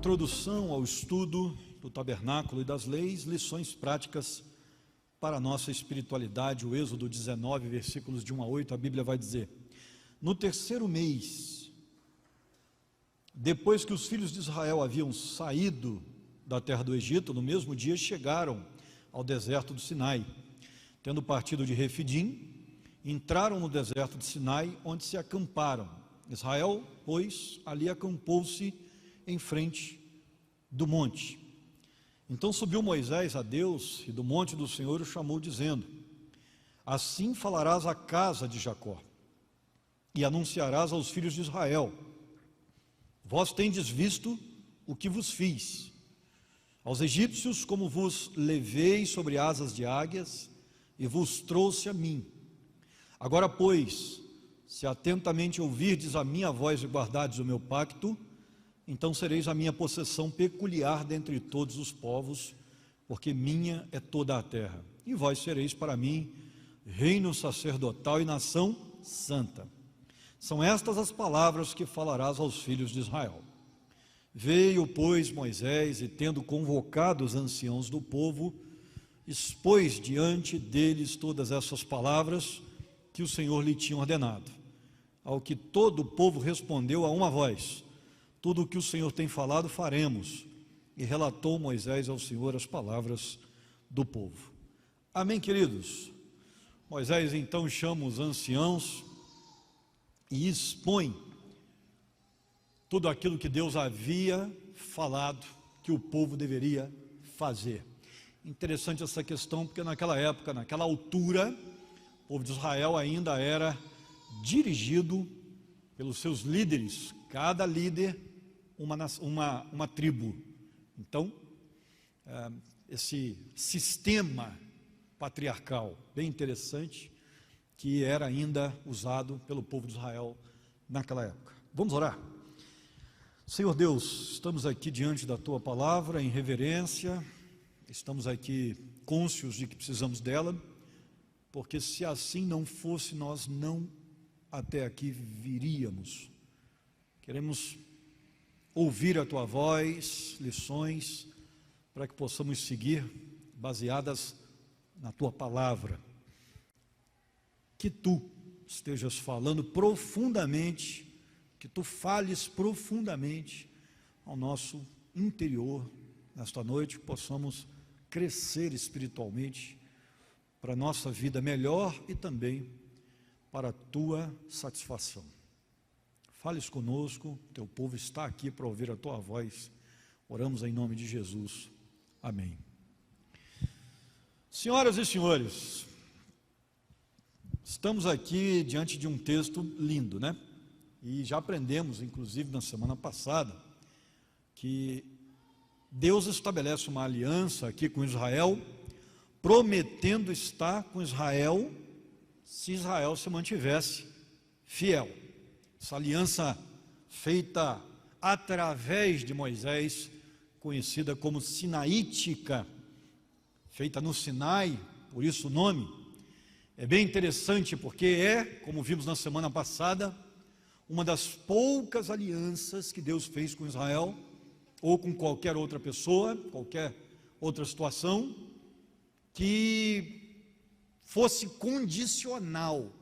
introdução ao estudo do tabernáculo e das leis, lições práticas para a nossa espiritualidade. O Êxodo 19, versículos de 1 a 8, a Bíblia vai dizer: no terceiro mês, depois que os filhos de Israel haviam saído da terra do Egito, no mesmo dia chegaram ao deserto do Sinai. Tendo partido de Refidim, entraram no deserto de Sinai, onde se acamparam. Israel, pois, ali acampou-se em frente do monte. Então subiu Moisés a Deus, e do monte do Senhor o chamou, dizendo: assim falarás à casa de Jacó, e anunciarás aos filhos de Israel: vós tendes visto o que vos fiz aos egípcios, como vos levei sobre asas de águias, e vos trouxe a mim. Agora, pois, se atentamente ouvirdes a minha voz e guardardes o meu pacto, então sereis a minha possessão peculiar dentre todos os povos, porque minha é toda a terra. E vós sereis para mim reino sacerdotal e nação santa. São estas as palavras que falarás aos filhos de Israel. Veio, pois, Moisés, e tendo convocado os anciãos do povo, expôs diante deles todas essas palavras que o Senhor lhe tinha ordenado. Ao que todo o povo respondeu a uma voz: tudo o que o Senhor tem falado faremos. E relatou Moisés ao Senhor as palavras do povo. Amém, queridos? Moisés então chama os anciãos e expõe tudo aquilo que Deus havia falado que o povo deveria fazer. Interessante essa questão, porque naquela época, naquela altura, o povo de Israel ainda era dirigido pelos seus líderes, cada líder uma tribo. Então, esse sistema patriarcal, bem interessante, que era ainda usado pelo povo de Israel naquela época. Vamos orar? Senhor Deus, estamos aqui diante da Tua palavra em reverência, estamos aqui cônscios de que precisamos dela, porque se assim não fosse, nós não até aqui viríamos. Queremos ouvir a Tua voz, lições, para que possamos seguir baseadas na Tua palavra. Que Tu estejas falando profundamente, que Tu fales profundamente ao nosso interior nesta noite, que possamos crescer espiritualmente para a nossa vida melhor e também para a Tua satisfação. Fales conosco, Teu povo está aqui para ouvir a Tua voz. Oramos em nome de Jesus. Amém. Senhoras e senhores, estamos aqui diante de um texto lindo, né? E já aprendemos, inclusive na semana passada, que Deus estabelece uma aliança aqui com Israel, prometendo estar com Israel se Israel se mantivesse fiel. Essa aliança feita através de Moisés, conhecida como sinaítica, feita no Sinai, por isso o nome, é bem interessante porque é, como vimos na semana passada, uma das poucas alianças que Deus fez com Israel, ou com qualquer outra pessoa, qualquer outra situação, que fosse condicional.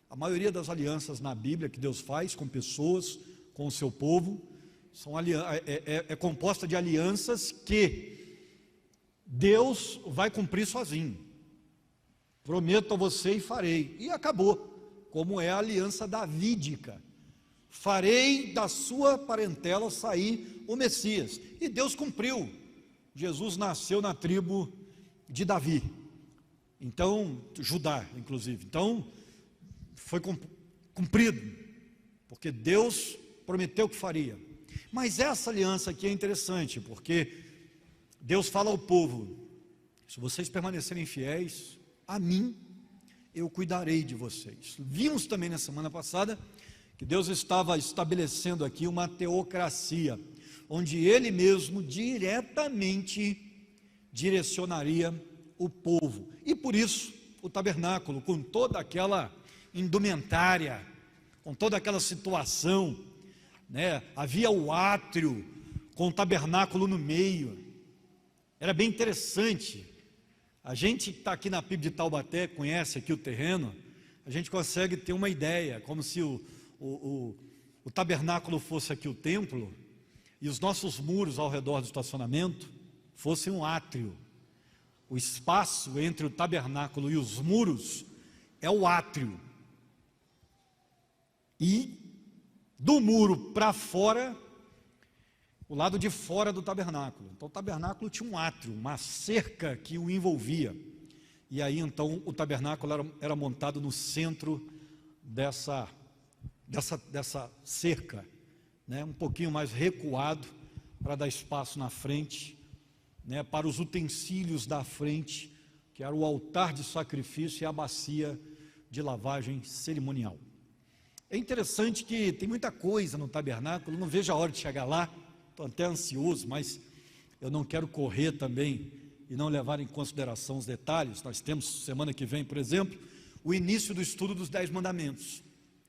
A maioria das alianças na Bíblia que Deus faz com pessoas, com o seu povo, é composta de alianças que Deus vai cumprir sozinho. Prometo a você e farei. E acabou, como é a aliança davídica. Farei da sua parentela sair o Messias. E Deus cumpriu. Jesus nasceu na tribo de Davi. Então, Judá, inclusive. Então, foi cumprido, porque Deus prometeu que faria. Mas essa aliança aqui é interessante, porque Deus fala ao povo: se vocês permanecerem fiéis a mim, eu cuidarei de vocês. Vimos também na semana passada que Deus estava estabelecendo aqui uma teocracia, onde Ele mesmo diretamente direcionaria o povo. E por isso o tabernáculo, com toda aquela indumentária, com toda aquela situação, né? Havia o átrio com o tabernáculo no meio. Era bem interessante. A gente que está aqui na PIB de Taubaté, conhece aqui o terreno, a gente consegue ter uma ideia, como se o tabernáculo fosse aqui o templo, e os nossos muros ao redor do estacionamento fossem um átrio. O espaço entre o tabernáculo e os muros é o átrio. E do muro para fora, o lado de fora do tabernáculo. Então o tabernáculo tinha um átrio, uma cerca que o envolvia. E aí então o tabernáculo era montado no centro dessa cerca, né? Um pouquinho mais recuado, para dar espaço na frente, né? Para os utensílios da frente, que era o altar de sacrifício e a bacia de lavagem cerimonial. É interessante que tem muita coisa no tabernáculo, não vejo a hora de chegar lá, estou até ansioso, mas eu não quero correr também e não levar em consideração os detalhes. Nós temos, semana que vem, por exemplo, o início do estudo dos 10 mandamentos,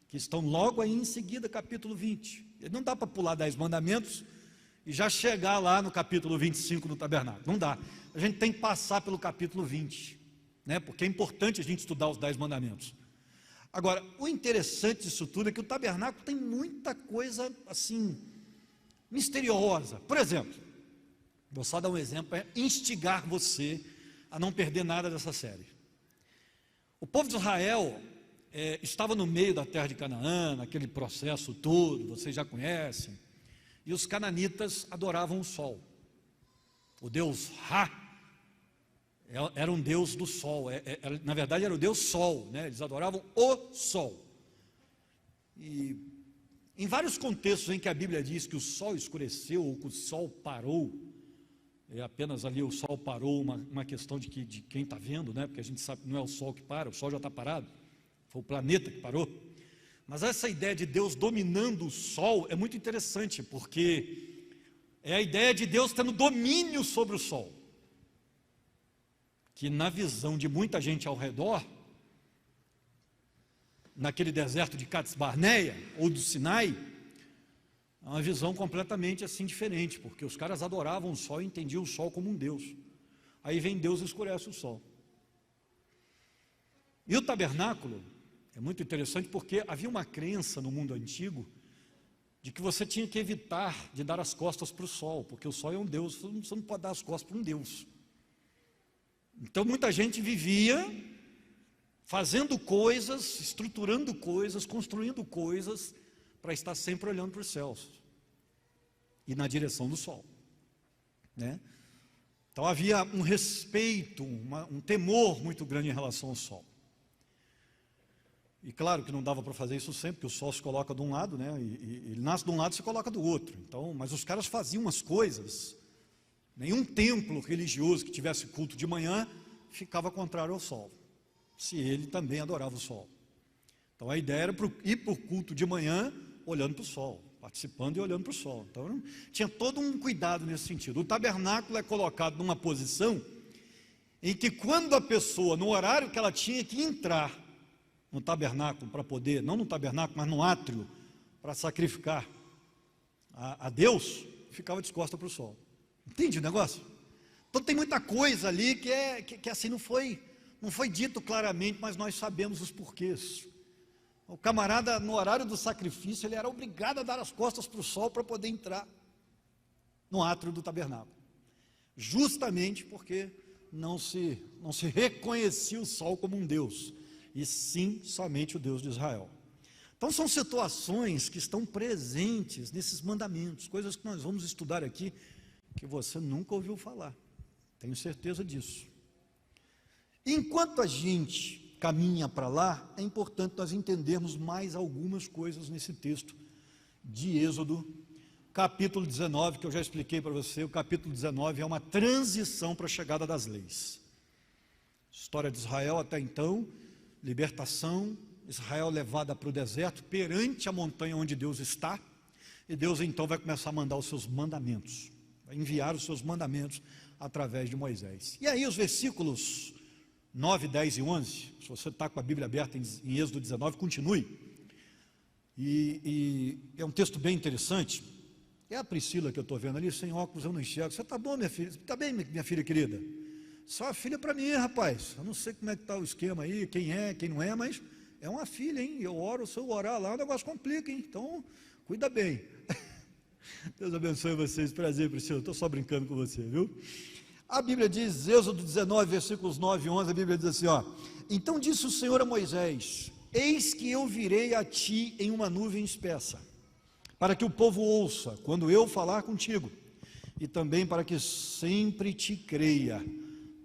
que estão logo aí em seguida, capítulo 20. Não dá para pular 10 mandamentos e já chegar lá no capítulo 25 do tabernáculo, não dá. A gente tem que passar pelo capítulo 20, né? Porque é importante a gente estudar os 10 mandamentos. Agora, o interessante disso tudo é que o tabernáculo tem muita coisa assim, misteriosa. Por exemplo, vou só dar um exemplo para instigar você a não perder nada dessa série. O povo de Israel estava no meio da terra de Canaã, naquele processo todo, vocês já conhecem, e os cananitas adoravam o sol. O deus Ra era um deus do sol, na verdade era o deus sol, né? Eles adoravam o sol. E em vários contextos em que a Bíblia diz que o sol escureceu, ou que o sol parou, é apenas ali o sol parou, uma questão de quem está vendo, né? Porque a gente sabe que não é o sol que para, o sol já está parado, foi o planeta que parou. Mas essa ideia de Deus dominando o sol é muito interessante, porque é a ideia de Deus tendo domínio sobre o sol, que na visão de muita gente ao redor, naquele deserto de Cades Barneia ou do Sinai, é uma visão completamente assim diferente, porque os caras adoravam o sol e entendiam o sol como um Deus. Aí vem Deus e escurece o sol. E o tabernáculo é muito interessante porque havia uma crença no mundo antigo de que você tinha que evitar de dar as costas para o sol, porque o sol é um Deus, você não pode dar as costas para um Deus. Então muita gente vivia fazendo coisas, estruturando coisas, construindo coisas, para estar sempre olhando para os céus e na direção do sol, né? Então havia um respeito, um temor muito grande em relação ao sol. E claro que não dava para fazer isso sempre, porque o sol se coloca de um lado, né? E ele nasce de um lado e se coloca do outro. Então, mas os caras faziam umas coisas. Nenhum templo religioso que tivesse culto de manhã ficava contrário ao sol, se ele também adorava o sol. Então a ideia era ir para o culto de manhã olhando para o sol, participando e olhando para o sol. Então tinha todo um cuidado nesse sentido. O tabernáculo é colocado numa posição em que quando a pessoa, no horário que ela tinha que entrar no tabernáculo para poder, não no tabernáculo, mas no átrio, para sacrificar a Deus, ficava descosta para o sol. Entende o negócio? Então tem muita coisa ali que assim não foi dito claramente, mas nós sabemos os porquês. O camarada, no horário do sacrifício, ele era obrigado a dar as costas para o sol para poder entrar no átrio do tabernáculo, justamente porque não se reconhecia o sol como um Deus, e sim somente o Deus de Israel. Então são situações que estão presentes nesses mandamentos, coisas que nós vamos estudar aqui, que você nunca ouviu falar, tenho certeza disso. Enquanto a gente caminha para lá, é importante nós entendermos mais algumas coisas nesse texto de Êxodo, capítulo 19, que eu já expliquei para você. O capítulo 19 é uma transição para a chegada das leis. História de Israel até então, libertação, Israel levada para o deserto, perante a montanha onde Deus está, e Deus então vai começar a mandar os seus mandamentos, vai enviar os seus mandamentos através de Moisés. E aí os versículos 9, 10 e 11, se você está com a Bíblia aberta em Êxodo 19, continue. E é um texto bem interessante, É a Priscila que eu estou vendo ali, sem óculos eu não enxergo. Você está bom, minha filha? Está bem, minha filha querida? Só uma filha para mim, rapaz. Eu não sei como é que está o esquema aí, quem é, quem não é, mas é uma filha, hein? Eu oro, se eu orar lá, o negócio complica, hein? Então, cuida bem. Deus abençoe vocês. Prazer, Priscila. Estou só brincando com você, viu? A Bíblia diz, Êxodo 19, versículos 9 e 11, a Bíblia diz assim, ó: então disse o Senhor a Moisés: eis que eu virei a ti em uma nuvem espessa, para que o povo ouça quando eu falar contigo, e também para que sempre te creia,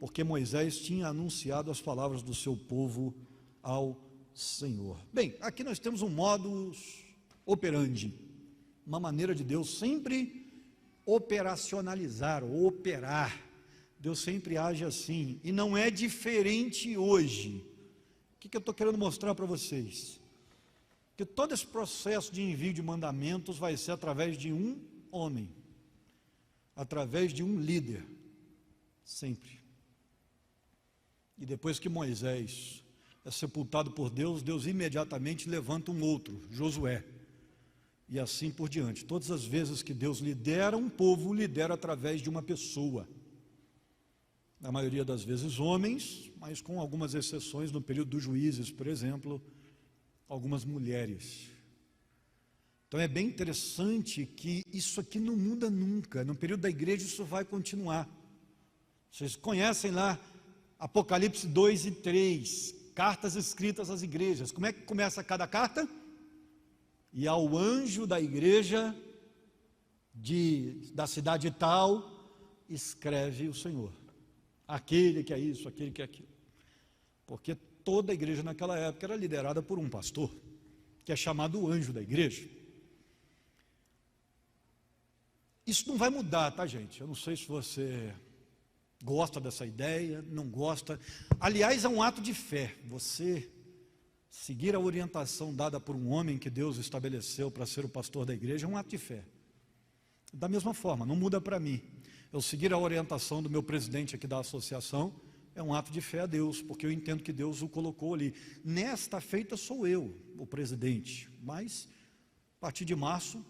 porque Moisés tinha anunciado as palavras do seu povo ao Senhor. Bem, aqui nós temos um modus operandi, uma maneira de Deus sempre operacionalizar, ou operar. Deus sempre age assim, e não é diferente hoje. O que eu estou querendo mostrar para vocês? Que todo esse processo de envio de mandamentos vai ser através de um homem, através de um líder, sempre. E depois que Moisés é sepultado por Deus, Deus imediatamente levanta um outro, Josué, e assim por diante. Todas as vezes que Deus lidera um povo, lidera através de uma pessoa. Na maioria das vezes homens, mas com algumas exceções, no período dos juízes, por exemplo, algumas mulheres. Então é bem interessante que isso aqui não muda nunca. No período da igreja isso vai continuar. Vocês conhecem lá Apocalipse 2 e 3, cartas escritas às igrejas. Como é que começa cada carta? E ao anjo da igreja da cidade tal, escreve o Senhor. Aquele que é isso, aquele que é aquilo. Porque toda a igreja naquela época era liderada por um pastor, que é chamado o anjo da igreja. Isso não vai mudar, tá, gente? Eu não sei se você gosta dessa ideia, não gosta. Aliás, é um ato de fé. Você seguir a orientação dada por um homem que Deus estabeleceu para ser o pastor da igreja é um ato de fé. Da mesma forma, não muda para mim. Eu seguir a orientação do meu presidente aqui da associação é um ato de fé a Deus, porque eu entendo que Deus o colocou ali. Nesta feita sou eu, o presidente, mas a partir de março,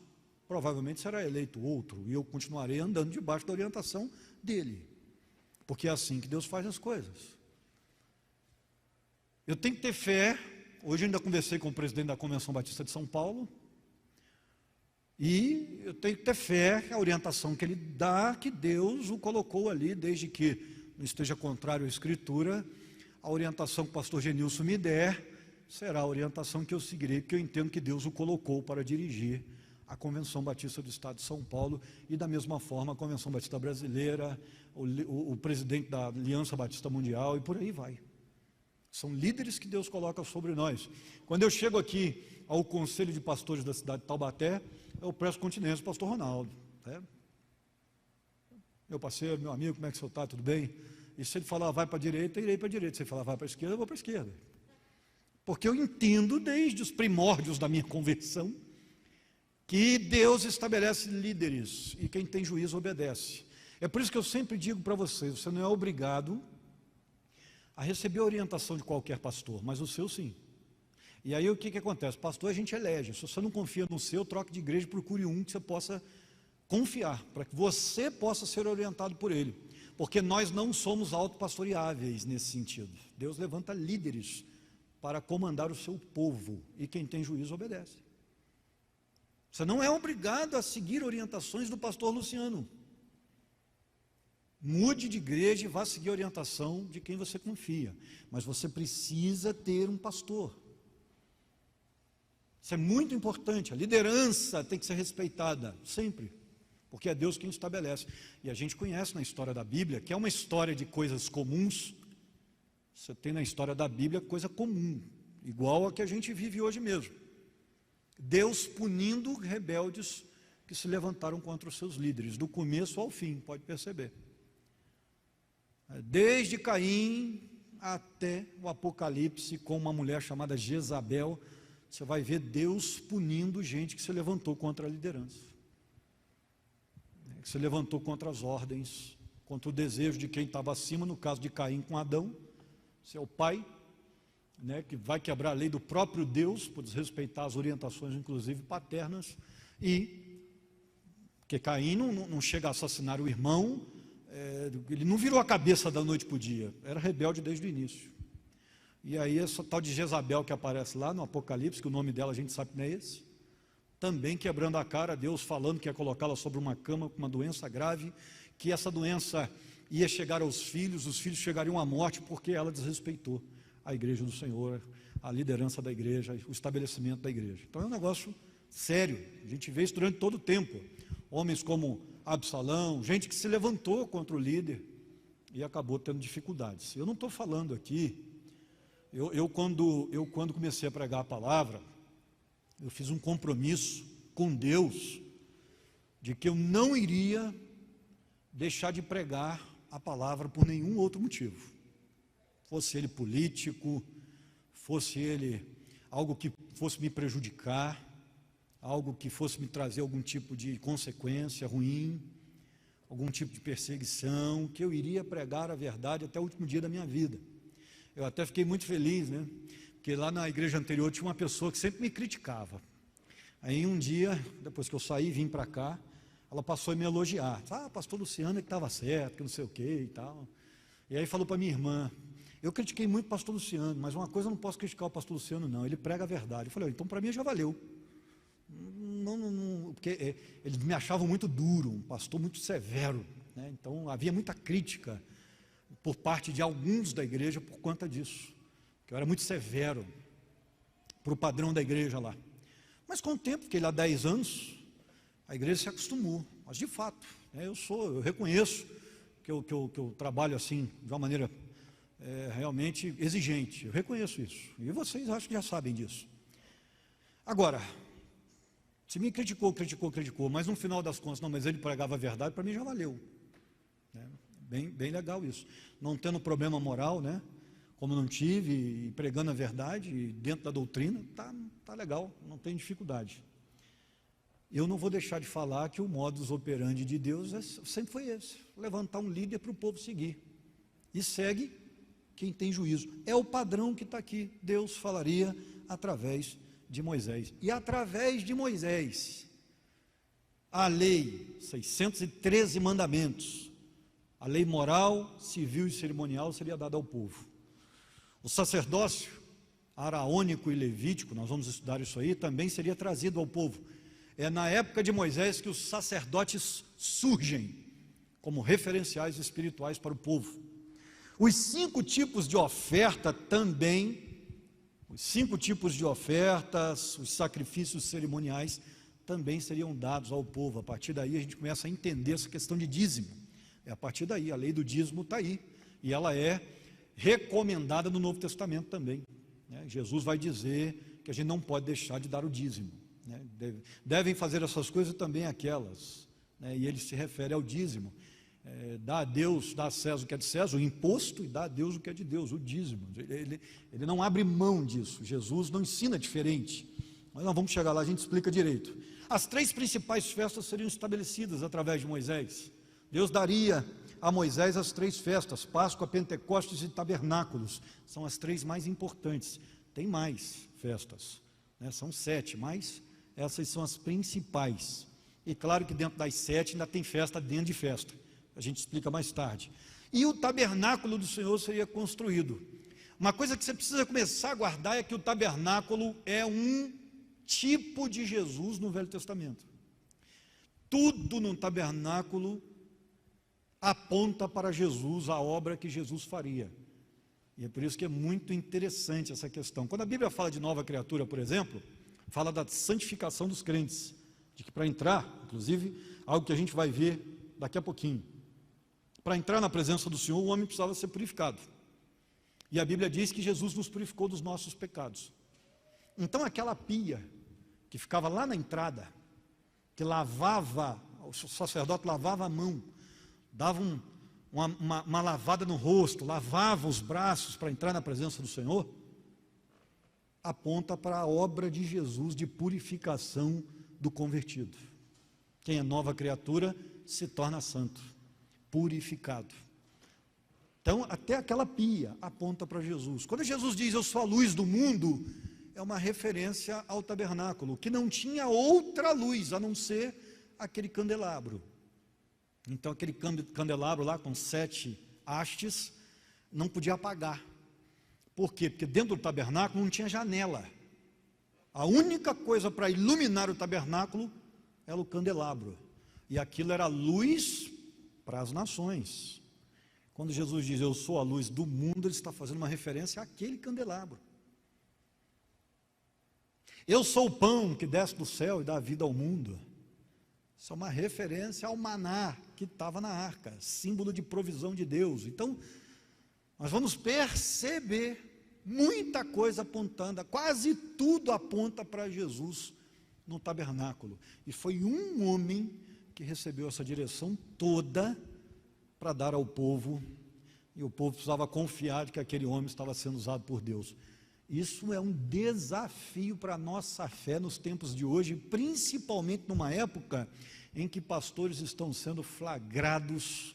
provavelmente será eleito outro, e eu continuarei andando debaixo da orientação dele, porque é assim que Deus faz as coisas. Eu tenho que ter fé. Hoje eu ainda conversei com o presidente da Convenção Batista de São Paulo, e eu tenho que ter fé, a orientação que ele dá, que Deus o colocou ali, desde que não esteja contrário à Escritura. A orientação que o pastor Genilson me der será a orientação que eu seguirei, porque eu entendo que Deus o colocou para dirigir a Convenção Batista do Estado de São Paulo, e da mesma forma a Convenção Batista Brasileira, o presidente da Aliança Batista Mundial, e por aí vai. São líderes que Deus coloca sobre nós. Quando eu chego aqui ao Conselho de Pastores da cidade de Taubaté, eu presto continência ao pastor Ronaldo. Meu parceiro, meu amigo, como é que o senhor está? Tudo bem? E se ele falar vai para a direita, eu irei para a direita. Se ele falar vai para a esquerda, eu vou para a esquerda. Porque eu entendo desde os primórdios da minha conversão que Deus estabelece líderes e quem tem juízo obedece. É por isso que eu sempre digo para vocês, você não é obrigado a receber a orientação de qualquer pastor, mas o seu sim. E aí o que acontece? Pastor a gente elege. Se você não confia no seu, troque de igreja, procure um que você possa confiar, para que você possa ser orientado por ele. Porque nós não somos autopastoreáveis nesse sentido. Deus levanta líderes para comandar o seu povo, e quem tem juízo obedece. Você não é obrigado a seguir orientações do pastor Luciano. Mude de igreja e vá seguir a orientação de quem você confia. Mas você precisa ter um pastor. Isso é muito importante. A liderança tem que ser respeitada sempre, porque é Deus quem estabelece. E a gente conhece na história da Bíblia, que é uma história de coisas comuns. Você tem na história da Bíblia coisa comum, igual a que a gente vive hoje mesmo. Deus punindo rebeldes que se levantaram contra os seus líderes, do começo ao fim, pode perceber. Desde Caim até o Apocalipse, com uma mulher chamada Jezabel, você vai ver Deus punindo gente que se levantou contra a liderança, que se levantou contra as ordens, contra o desejo de quem estava acima, no caso de Caim com Adão, seu pai, que vai quebrar a lei do próprio Deus, por desrespeitar as orientações, inclusive paternas, e Porque Caim não chega a assassinar o irmão, ele não virou a cabeça da noite para o dia, era rebelde desde o início. E aí essa tal de Jezabel que aparece lá no Apocalipse, que o nome dela a gente sabe que não é esse, também quebrando a cara, Deus falando que ia colocá-la sobre uma cama com uma doença grave, que essa doença ia chegar aos filhos, os filhos chegariam à morte porque ela desrespeitou a igreja do Senhor, a liderança da igreja, o estabelecimento da igreja. Então é um negócio sério, a gente vê isso durante todo o tempo, homens como Absalão, gente que se levantou contra o líder e acabou tendo dificuldades. Eu não estou falando aqui, quando comecei a pregar a palavra, eu fiz um compromisso com Deus, de que eu não iria deixar de pregar a palavra por nenhum outro motivo, fosse ele político, fosse ele algo que fosse me prejudicar, algo que fosse me trazer algum tipo de consequência ruim, algum tipo de perseguição, que eu iria pregar a verdade até o último dia da minha vida. Eu até fiquei muito feliz, né? Porque lá na igreja anterior tinha uma pessoa que sempre me criticava. Aí um dia, depois que eu saí, vim para cá, ela passou a me elogiar. Pastor Luciano é que estava certo, que não sei o que e tal. E aí falou para minha irmã, eu critiquei muito o pastor Luciano, mas uma coisa eu não posso criticar o pastor Luciano não, ele prega a verdade. Eu falei, então para mim já valeu. Não, porque eles me achavam muito duro, um pastor muito severo, né? Então havia muita crítica por parte de alguns da igreja por conta disso, que eu era muito severo para o padrão da igreja lá. Mas com o tempo, fiquei lá 10 anos, a igreja se acostumou. Mas de fato, né, eu reconheço que eu trabalho assim, de uma maneira realmente exigente, eu reconheço isso, e vocês acho que já sabem disso. Agora, se me criticou, mas no final das contas, não, mas ele pregava a verdade, para mim já valeu, né? Bem legal isso, não tendo problema moral, né? Como não tive, e pregando a verdade, dentro da doutrina, tá legal, não tem dificuldade. Eu não vou deixar de falar que o modus operandi de Deus sempre foi esse, levantar um líder para o povo seguir, e segue quem tem juízo, é o padrão que está aqui, Deus falaria através de Moisés, e através de Moisés, a lei, 613 mandamentos, a lei moral, civil e cerimonial seria dada ao povo. O sacerdócio araônico e levítico, nós vamos estudar isso aí, também seria trazido ao povo. É na época de Moisés que os sacerdotes surgem como referenciais espirituais para o povo. Os 5 tipos de oferta também, os 5 tipos de ofertas, os sacrifícios cerimoniais também seriam dados ao povo. A partir daí a gente começa a entender essa questão de dízimo. É a partir daí, a lei do dízimo está aí, e ela é recomendada no Novo Testamento também, né? Jesus vai dizer que a gente não pode deixar de dar o dízimo, né? Devem fazer essas coisas também aquelas, né? E ele se refere ao dízimo, dá a Deus, dá a César o que é de César, o imposto, e dá a Deus o que é de Deus, o dízimo. Ele não abre mão disso, Jesus não ensina diferente, mas nós vamos chegar lá, a gente explica direito. As 3 principais festas seriam estabelecidas através de Moisés. Deus daria a Moisés as 3 festas, Páscoa, Pentecostes e Tabernáculos, são as 3 mais importantes. Tem mais festas, né? São 7, mas essas são as principais. E claro que dentro das 7 ainda tem festa dentro de festa, a gente explica mais tarde. E o tabernáculo do Senhor seria construído. Uma coisa que você precisa começar a guardar é que o tabernáculo é um tipo de Jesus no Velho Testamento. Tudo no tabernáculo aponta para Jesus, a obra que Jesus faria. E é por isso que é muito interessante essa questão. Quando a Bíblia fala de nova criatura, por exemplo, fala da santificação dos crentes, de que para entrar, inclusive, algo que a gente vai ver daqui a pouquinho, para entrar na presença do Senhor, o homem precisava ser purificado. E a Bíblia diz que Jesus nos purificou dos nossos pecados. Então aquela pia que ficava lá na entrada, que lavava, o sacerdote lavava a mão, dava uma lavada no rosto, lavava os braços para entrar na presença do Senhor, aponta para a obra de Jesus de purificação do convertido. Quem é nova criatura se torna santo, purificado. Então, até aquela pia aponta para Jesus. Quando Jesus diz, eu sou a luz do mundo, é uma referência ao tabernáculo, que não tinha outra luz, a não ser aquele candelabro. Então aquele candelabro lá com 7 hastes não podia apagar. Por quê? Porque dentro do tabernáculo não tinha janela. A única coisa para iluminar o tabernáculo era o candelabro. E aquilo era luz para as nações. Quando Jesus diz, eu sou a luz do mundo, ele está fazendo uma referência àquele candelabro. Eu sou o pão que desce do céu e dá vida ao mundo. Isso é uma referência ao maná que estava na arca, símbolo de provisão de Deus. Então, nós vamos perceber muita coisa apontando, quase tudo aponta para Jesus no tabernáculo. E foi um homem que recebeu essa direção toda para dar ao povo, e o povo precisava confiar de que aquele homem estava sendo usado por Deus. Isso é um desafio para a nossa fé nos tempos de hoje, principalmente numa época em que pastores estão sendo flagrados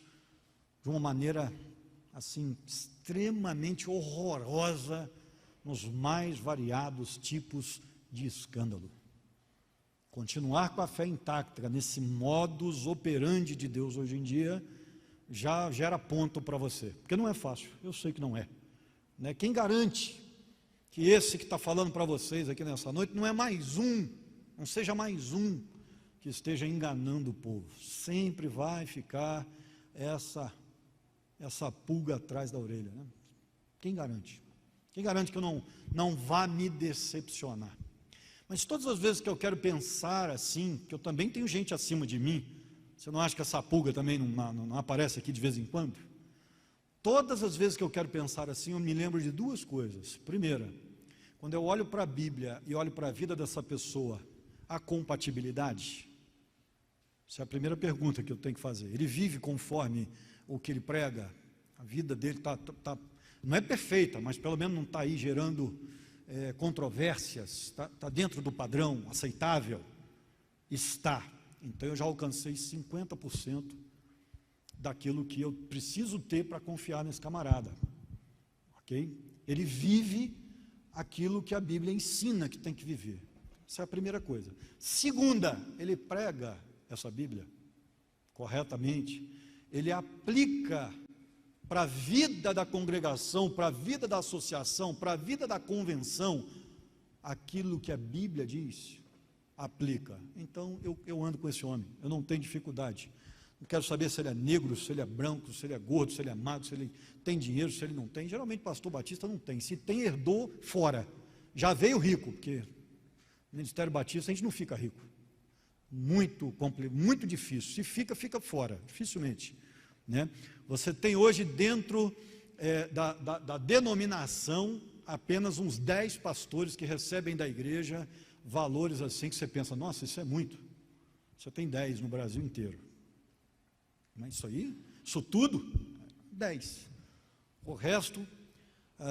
de uma maneira assim extremamente horrorosa nos mais variados tipos de escândalo. Continuar com a fé intacta nesse modus operandi de Deus hoje em dia já gera ponto para você, porque não é fácil, eu sei que não é, né? Quem garante que esse que está falando para vocês aqui nessa noite não é mais um, não seja mais um que esteja enganando o povo? Sempre vai ficar essa pulga atrás da orelha, né? Quem garante? Quem garante que eu não vá me decepcionar? Mas todas as vezes que eu quero pensar assim, que eu também tenho gente acima de mim, você não acha que essa pulga também não aparece aqui de vez em quando? Todas as vezes que eu quero pensar assim, eu me lembro de duas coisas. Primeira, quando eu olho para a Bíblia e olho para a vida dessa pessoa, há compatibilidade? Essa é a primeira pergunta que eu tenho que fazer. Ele vive conforme o que ele prega? A vida dele não é perfeita, mas pelo menos não está aí gerando controvérsias, está dentro do padrão aceitável? Está. Então eu já alcancei 50% daquilo que eu preciso ter para confiar nesse camarada, ok? Ele vive aquilo que a Bíblia ensina que tem que viver. Essa é a primeira coisa. Segunda, ele prega essa Bíblia corretamente, ele aplica para a vida da congregação, para a vida da associação, para a vida da convenção, aquilo que a Bíblia diz, aplica. Então eu ando com esse homem, eu não tenho dificuldade. Não quero saber se ele é negro, se ele é branco, se ele é gordo, se ele é magro, se ele tem dinheiro, se ele não tem. Geralmente pastor batista não tem. Se tem, herdou, fora. Já veio rico, porque no ministério batista a gente não fica rico. Muito difícil. Se fica, fica fora, dificilmente, né? Você tem hoje dentro da denominação apenas uns 10 pastores que recebem da igreja valores assim que você pensa, nossa, isso é muito. Você tem 10 no Brasil inteiro. Mas isso tudo, 10. O resto,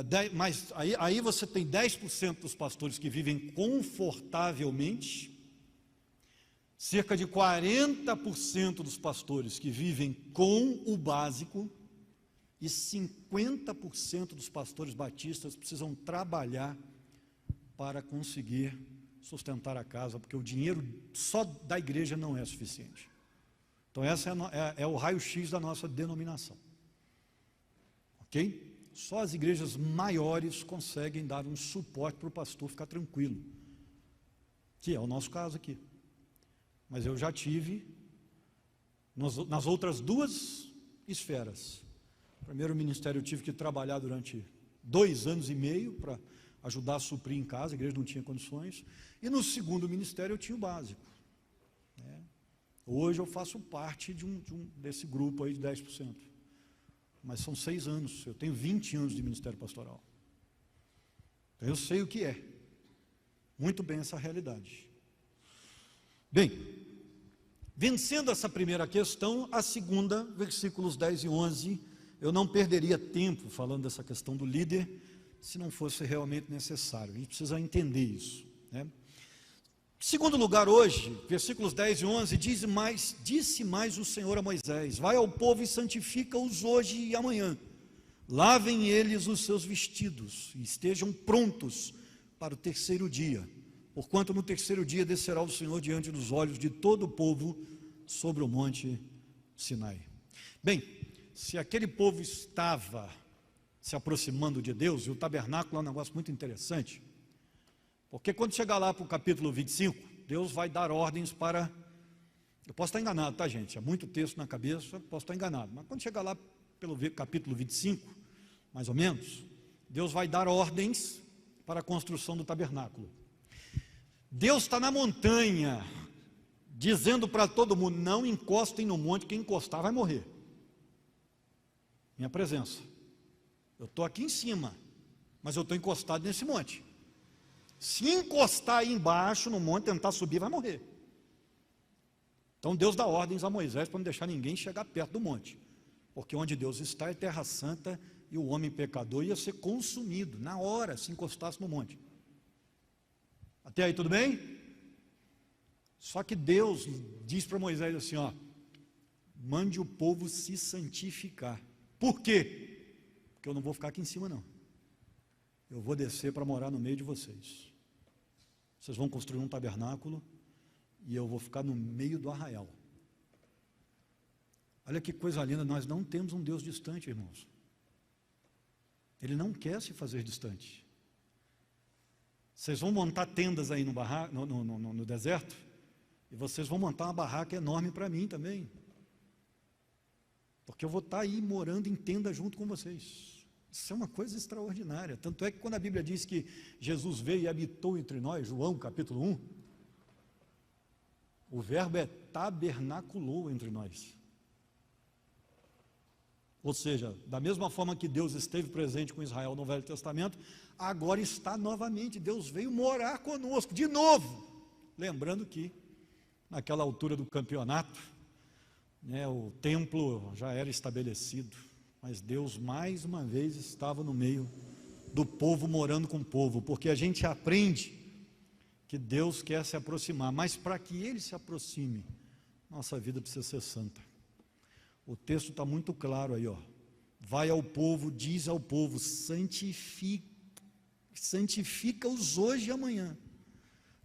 10, mas aí você tem 10% dos pastores que vivem confortavelmente, cerca de 40% dos pastores que vivem com o básico, e 50% dos pastores batistas precisam trabalhar para conseguir sustentar a casa, porque o dinheiro só da igreja não é suficiente. Então essa é o raio-x da nossa denominação, ok? Só as igrejas maiores conseguem dar um suporte para o pastor ficar tranquilo, que é o nosso caso aqui. Mas eu já tive nas outras duas esferas. No primeiro ministério eu tive que trabalhar durante 2 anos e meio para ajudar a suprir em casa, a igreja não tinha condições, e no segundo ministério eu tinha o básico, né? Hoje eu faço parte desse grupo aí de 10%, mas são 6 anos, eu tenho 20 anos de ministério pastoral, então eu sei o que é, muito bem essa realidade. Bem, vencendo essa primeira questão, a segunda, versículos 10 e 11, eu não perderia tempo falando dessa questão do líder, se não fosse realmente necessário. A gente precisa entender isso, né? Segundo lugar, hoje, versículos 10 e 11, disse mais o Senhor a Moisés: vai ao povo e santifica-os hoje e amanhã, lavem eles os seus vestidos, e estejam prontos para o terceiro dia, porquanto no terceiro dia descerá o Senhor diante dos olhos de todo o povo sobre o monte Sinai. Bem, se aquele povo estava se aproximando de Deus, e o tabernáculo é um negócio muito interessante, porque quando chegar lá para o capítulo 25, Deus vai dar ordens para... Eu posso estar enganado, tá, gente? É muito texto na cabeça, posso estar enganado. Mas quando chegar lá pelo capítulo 25, mais ou menos, Deus vai dar ordens para a construção do tabernáculo. Deus está na montanha, dizendo para todo mundo: não encostem no monte, quem encostar vai morrer. Minha presença. Eu estou aqui em cima, mas eu estou encostado nesse monte. Se encostar aí embaixo no monte, tentar subir, vai morrer. Então Deus dá ordens a Moisés para não deixar ninguém chegar perto do monte, porque onde Deus está é terra santa, e o homem pecador ia ser consumido na hora se encostasse no monte. Até aí tudo bem? Só que Deus diz para Moisés assim, ó: mande o povo se santificar. Por quê? Porque eu não vou ficar aqui em cima não. Eu vou descer para morar no meio de vocês. Vocês vão construir um tabernáculo e eu vou ficar no meio do arraial. Olha que coisa linda, nós não temos um Deus distante, irmãos. Ele não quer se fazer distante. Vocês vão montar tendas aí no deserto, e vocês vão montar uma barraca enorme para mim também, porque eu vou estar aí morando em tenda junto com vocês. Isso é uma coisa extraordinária. Tanto é que quando a Bíblia diz que Jesus veio e habitou entre nós, João capítulo 1, o verbo é tabernaculou entre nós. Ou seja, da mesma forma que Deus esteve presente com Israel no Velho Testamento, agora está novamente. Deus veio morar conosco de novo. Lembrando que naquela altura do campeonato, o templo já era estabelecido, mas Deus mais uma vez estava no meio do povo, morando com o povo, porque a gente aprende que Deus quer se aproximar, mas para que Ele se aproxime, nossa vida precisa ser santa. O texto está muito claro aí, ó. Vai ao povo, diz ao povo: santifica-os hoje e amanhã,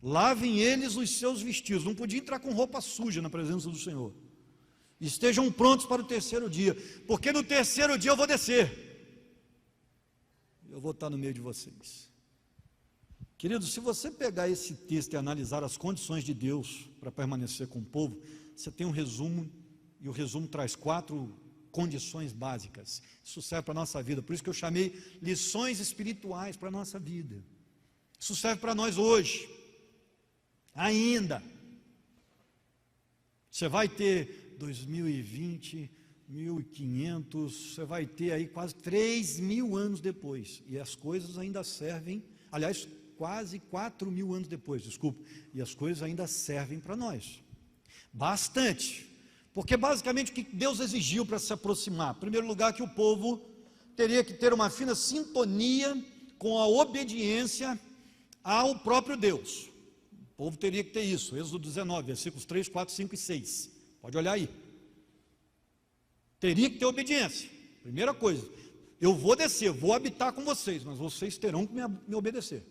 lavem eles os seus vestidos. Não podia entrar com roupa suja na presença do Senhor. Estejam prontos para o terceiro dia, porque no terceiro dia eu vou descer, eu vou estar no meio de vocês. Queridos, se você pegar esse texto e analisar as condições de Deus para permanecer com o povo, você tem um resumo, e o resumo traz 4 condições básicas. Isso serve para a nossa vida, por isso que eu chamei lições espirituais para a nossa vida. Isso serve para nós hoje, ainda. Você vai ter 2020, 1500, você vai ter aí quase 3.000 anos depois, e as coisas ainda servem, aliás, quase 4.000 anos depois, desculpa, e as coisas ainda servem para nós, bastante, porque basicamente o que Deus exigiu para se aproximar? Em primeiro lugar, que o povo teria que ter uma fina sintonia com a obediência ao próprio Deus. O povo teria que ter isso. Êxodo 19, versículos 3, 4, 5 e 6, pode olhar aí. Teria que ter obediência. Primeira coisa, eu vou descer, vou habitar com vocês, mas vocês terão que me obedecer.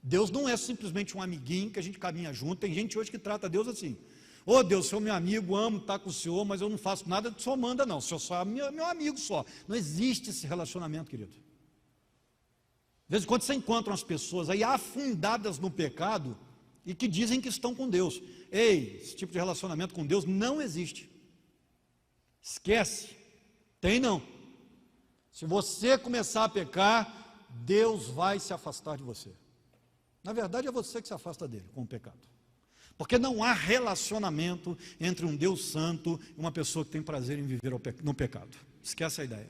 Deus não é simplesmente um amiguinho que a gente caminha junto. Tem gente hoje que trata Deus assim: ô Deus, o Senhor é meu amigo, amo estar com o Senhor, mas eu não faço nada, o Senhor manda não, o Senhor só é meu amigo só. Não existe esse relacionamento, querido. De vez em quando você encontra umas pessoas aí afundadas no pecado e que dizem que estão com Deus. Ei, esse tipo de relacionamento com Deus não existe. Esquece. Tem não. Se você começar a pecar, Deus vai se afastar de você. Na verdade é você que se afasta dele com o pecado, porque não há relacionamento entre um Deus santo e uma pessoa que tem prazer em viver no pecado. Esquece a ideia.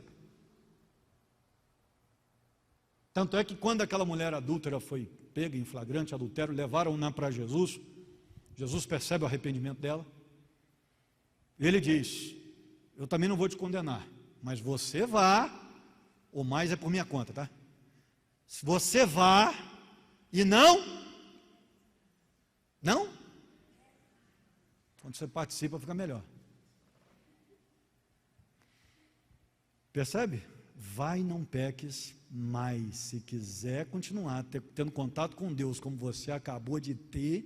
Tanto é que quando aquela mulher adúltera foi pega em flagrante adultério, levaram-na para Jesus. Jesus percebe o arrependimento dela, e ele diz: eu também não vou te condenar, mas você vá, ou mais é por minha conta, tá? Se você vá e não, quando você participa fica melhor. Percebe? Vai, não peques mais. Se quiser continuar tendo contato com Deus como você acabou de ter,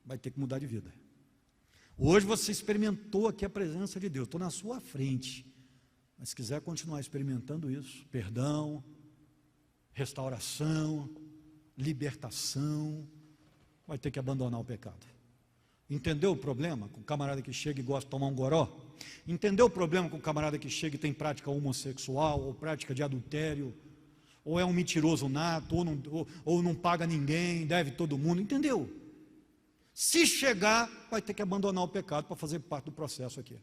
vai ter que mudar de vida. Hoje você experimentou aqui a presença de Deus, estou na sua frente, mas se quiser continuar experimentando isso, perdão, restauração, libertação, vai ter que abandonar o pecado. Entendeu o problema com o camarada que chega e gosta de tomar um goró? Entendeu o problema com o camarada que chega e tem prática homossexual, ou prática de adultério, ou é um mentiroso nato, ou não paga ninguém, deve todo mundo? Entendeu? Se chegar, vai ter que abandonar o pecado para fazer parte do processo aqui.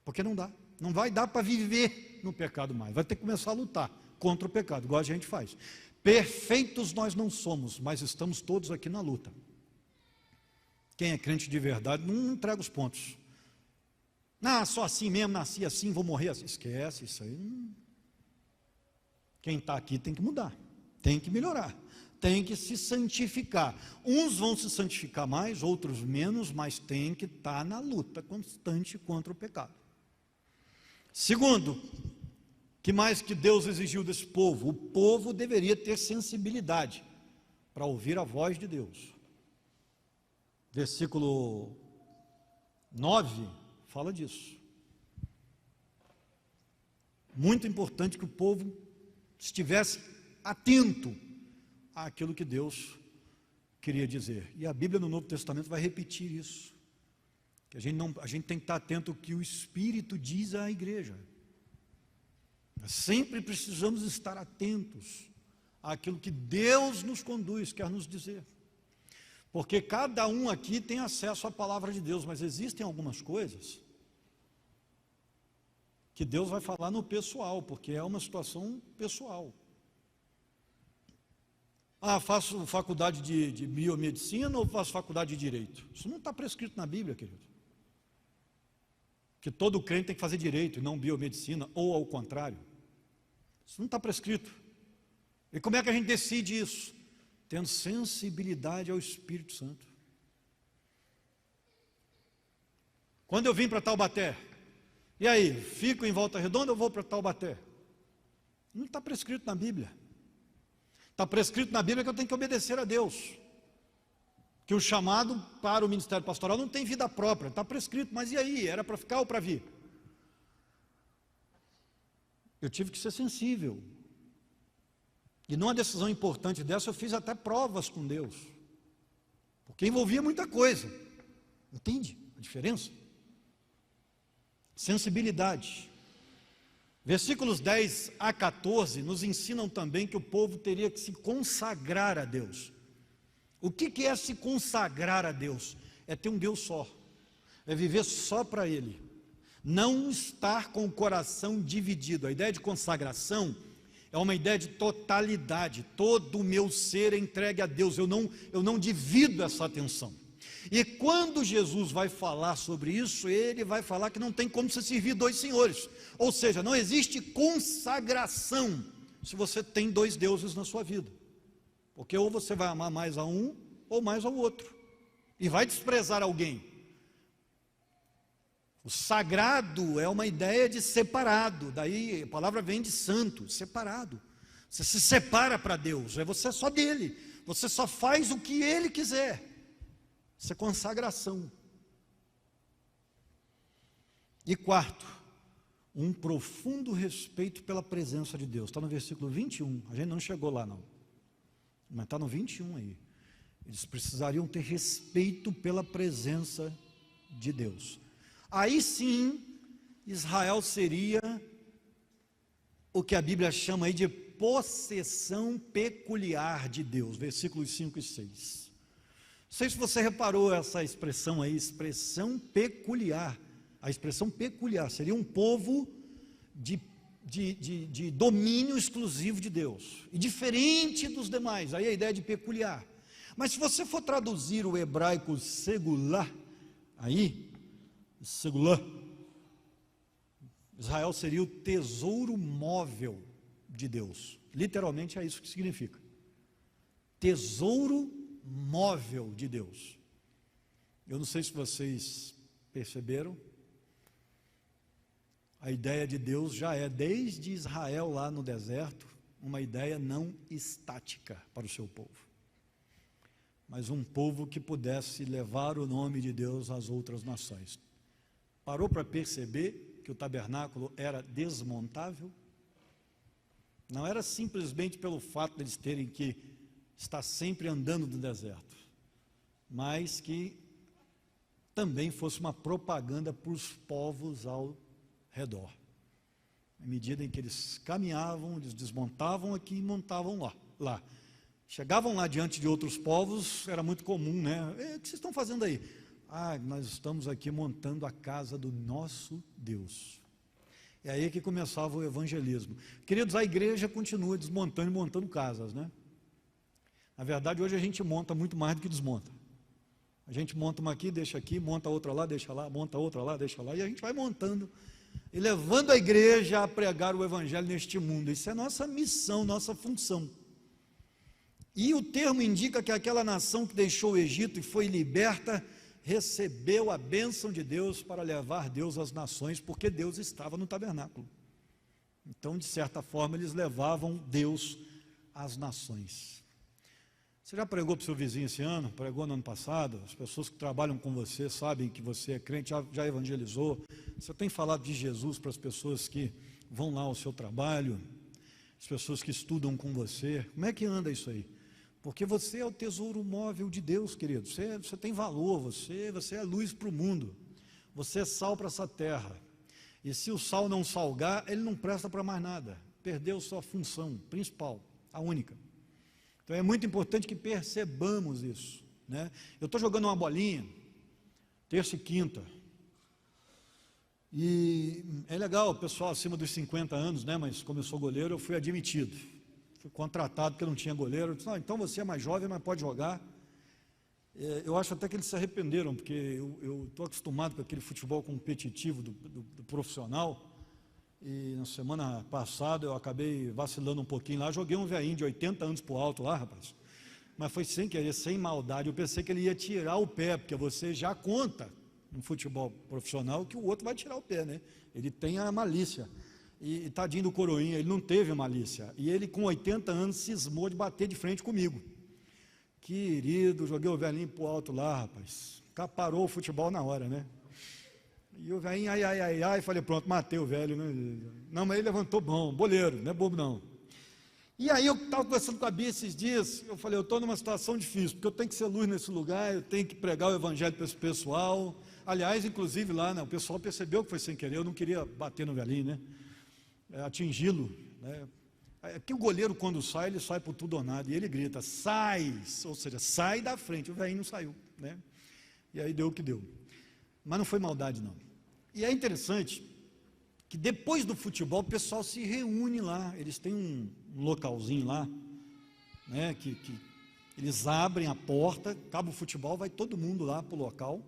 Porque não dá, não vai dar para viver no pecado mais, vai ter que começar a lutar contra o pecado, igual a gente faz. Perfeitos nós não somos, mas estamos todos aqui na luta. Quem é crente de verdade não entrega os pontos. Ah, só assim mesmo, nasci assim, vou morrer assim. Esquece isso aí. Quem está aqui tem que mudar, tem que melhorar, tem que se santificar. Uns vão se santificar mais, outros menos, mas tem que estar na luta constante contra o pecado. Segundo, que mais que Deus exigiu desse povo? O povo deveria ter sensibilidade para ouvir a voz de Deus. Versículo 9 fala disso. Muito importante que o povo estivesse atento àquilo que Deus queria dizer. E a Bíblia no Novo Testamento vai repetir isso. Que a gente tem que estar atento ao que o Espírito diz à igreja. Nós sempre precisamos estar atentos àquilo que Deus nos conduz, quer nos dizer. Porque cada um aqui tem acesso à palavra de Deus, mas existem algumas coisas que Deus vai falar no pessoal, porque é uma situação pessoal. Ah, faço faculdade de biomedicina ou faço faculdade de direito? Isso não está prescrito na Bíblia, querido. Que todo crente tem que fazer direito e não biomedicina, ou ao contrário. Isso não está prescrito. E como é que a gente decide isso? Tendo sensibilidade ao Espírito Santo. Quando eu vim para Taubaté, e aí, fico em Volta Redonda ou vou para Taubaté? Não está prescrito na Bíblia. Está prescrito na Bíblia que eu tenho que obedecer a Deus. Que o chamado para o ministério pastoral não tem vida própria, está prescrito, mas e aí? Era para ficar ou para vir? Eu tive que ser sensível. E numa decisão importante dessa, eu fiz até provas com Deus. Porque envolvia muita coisa. Entende a diferença? Sensibilidade. Versículos 10 a 14 nos ensinam também que o povo teria que se consagrar a Deus. O que é se consagrar a Deus? É ter um Deus só. É viver só para Ele. Não estar com o coração dividido. A ideia de consagração é uma ideia de totalidade. Todo o meu ser é entregue a Deus. Eu não divido essa atenção. E quando Jesus vai falar sobre isso, ele vai falar que não tem como você servir dois senhores. Ou seja, não existe consagração se você tem dois deuses na sua vida. Porque ou você vai amar mais a um ou mais ao outro. E vai desprezar alguém. O sagrado é uma ideia de separado, daí a palavra vem de santo, separado. Você se separa para Deus, você é só dele, você só faz o que ele quiser. Isso é consagração. E quarto, um profundo respeito pela presença de Deus. Está no versículo 21, a gente não chegou lá não, mas está no 21 aí. Eles precisariam ter respeito pela presença de Deus. Aí sim, Israel seria o que a Bíblia chama aí de possessão peculiar de Deus, versículos 5 e 6. Não sei se você reparou essa expressão aí, expressão peculiar. A expressão peculiar seria um povo de domínio exclusivo de Deus, e diferente dos demais, aí a ideia de peculiar. Mas se você for traduzir o hebraico segular, aí, segular, Israel seria o tesouro móvel de Deus. Literalmente é isso que significa. Tesouro móvel de Deus. Eu não sei se vocês perceberam, a ideia de Deus já é, desde Israel lá no deserto, uma ideia não estática para o seu povo. mas um povo que pudesse levar o nome de Deus às outras nações. Parou para perceber que o tabernáculo era desmontável? Não era simplesmente pelo fato de eles terem que estar sempre andando no deserto, mas que também fosse uma propaganda para os povos ao redor. À medida em que eles caminhavam, eles desmontavam aqui e montavam lá. Chegavam lá diante de outros povos, era muito comum, né? O que vocês estão fazendo aí? Nós estamos aqui montando a casa do nosso Deus. É aí que começava o evangelismo. Queridos, a igreja continua desmontando e montando casas, né? Na verdade, hoje a gente monta muito mais do que desmonta. A gente monta uma aqui, deixa aqui, monta outra lá, deixa lá, monta outra lá, deixa lá, e a gente vai montando e levando a igreja a pregar o evangelho neste mundo. Isso é nossa missão, nossa função. E o termo indica que aquela nação que deixou o Egito e foi liberta, recebeu a bênção de Deus para levar Deus às nações, porque Deus estava no tabernáculo. Então, de certa forma, eles levavam Deus às nações. Você já pregou para o seu vizinho esse ano? Pregou no ano passado? As pessoas que trabalham com você sabem que você é crente, já evangelizou. Você tem falado de Jesus para as pessoas que vão lá ao seu trabalho, as pessoas que estudam com você. Como é que anda isso aí? Porque você é o tesouro móvel de Deus, querido. Você tem valor, você é luz para o mundo. Você é sal para essa terra. E se o sal não salgar, ele não presta para mais nada. Perdeu sua função principal, a única. Então é muito importante que percebamos isso, né? Eu estou jogando uma bolinha, terça e quinta. E é legal, o pessoal acima dos 50 anos, né? Mas como eu sou goleiro, eu fui admitido. Fui contratado porque eu não tinha goleiro. Eu disse, então você é mais jovem, mas pode jogar. Eu acho até que eles se arrependeram, porque eu estou acostumado com aquele futebol competitivo do profissional. E na semana passada eu acabei vacilando um pouquinho lá. Joguei um velhinho de 80 anos pro alto lá, rapaz. Mas foi sem querer, sem maldade. Eu pensei que ele ia tirar o pé, porque você já conta no futebol profissional que o outro vai tirar o pé, né? Ele tem a malícia. E tadinho do coroinha, ele não teve malícia. E ele com 80 anos cismou de bater de frente comigo. Querido, joguei o velhinho pro alto lá, rapaz. Parou o futebol na hora, né? E o velhinho, ai, falei, pronto, matei o velho, né? Não, mas ele levantou bom, boleiro, não é bobo não. E aí eu estava conversando com a Bia esses dias, eu falei, eu estou numa situação difícil, porque eu tenho que ser luz nesse lugar, eu tenho que pregar o evangelho para esse pessoal. Aliás, inclusive lá, né, o pessoal percebeu que foi sem querer, eu não queria bater no velhinho, né? Atingi-lo, né? Porque o goleiro quando sai, ele sai por tudo ou nada, e ele grita, sai, ou seja, sai da frente, o velhinho não saiu, né? E aí deu o que deu, mas não foi maldade não. E é interessante que depois do futebol o pessoal se reúne lá, eles têm um localzinho lá, né, que eles abrem a porta, acaba o futebol, vai todo mundo lá para o local,